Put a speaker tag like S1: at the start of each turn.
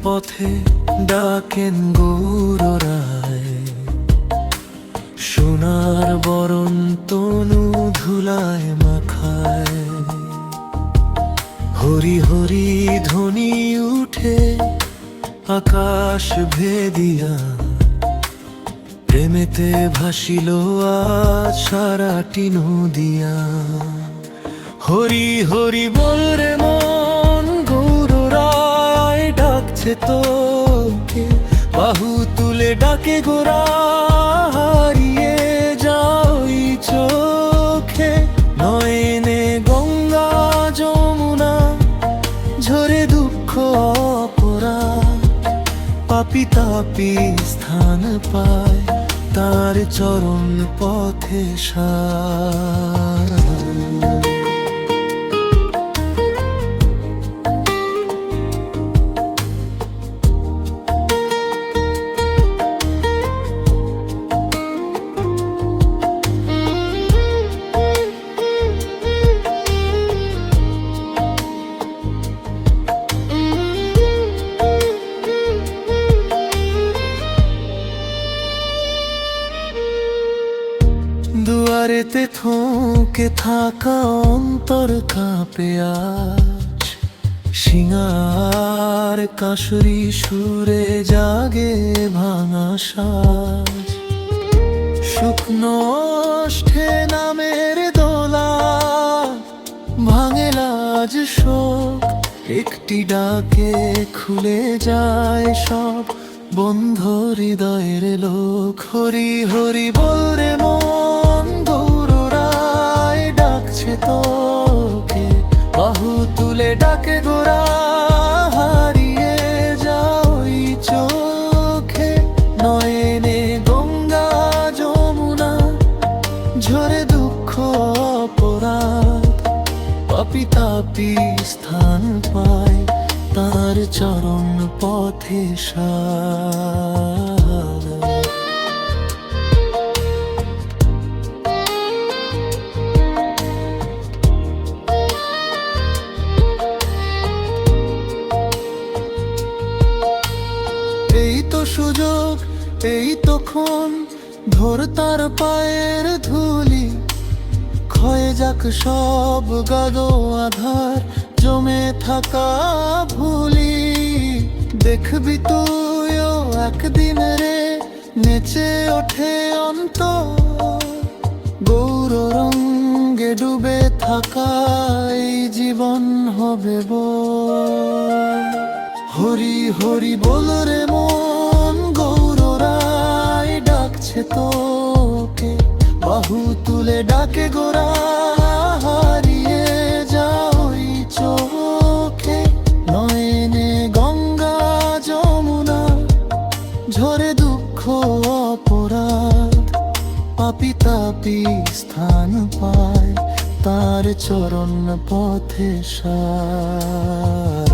S1: পথে ডাকেন গৌররায়, সোনার বরণ তনু ধুলায় মাখায়। হরি হরি ধ্বনি উঠে আকাশ ভেদিয়া, প্রেমেতে ভাসিল আজ সারাটি নদিয়া। হরি হরি বল রে মন, গৌররায় ডাকছে তোকে, বাহু তুলে ডাকে গোরা, হারিয়ে যাও এই চোখে। নয়নে গঙ্গা যমুনা, ঝরে দুঃখ অপরাধ, পাপি তাপি স্থান পায় তার চরণ পথে সার। দুয়ারেতে থমকে থাকা অন্তর কাঁপে আজ, সিঙার কাঁসুরি সুরে জাগে ভাঙা সাজ। শুকনো ওষ্ঠে নামের দোলা, ভাঙে লাজ শোক, একটি ডাকে খুলে যায় সব বন্ধ হৃদয়ের লোক। হরি হরি বল রে মন, গৌররায় ডাকছে তোকে, বাহু তুলে ডাকে গোরা, হারিয়ে যাও এই চোখে। নয়নে গঙ্গা যমুনা, ঝরে দুঃখ অপরাধ, পাপি তাপি স্থান পায় তার চরণ পথে সার। এই তো সুযোগ, এই তো ক্ষণ, ধর তার পায়ের ধুলি, ক্ষয়ে যাক সব গাদো আধার, জমে থাকা ভুলি। দেখবি তুইও একদিন রে, নেচে ওঠে অন্তর, গৌর রঙ্গে ডুবে থাকা এই জীবন হবে বল। হরি হরি বল রে মন, গৌররায় ডাকছে তোকে, বাহু তুলে ডাকে গোরা, হারিয়ে যাও এই চোখে। নয়নে গঙ্গা যমুনা, ঝরে দুঃখ অপরাধ, পাপি তাপি স্থান পায় তার চরণ পথে সার।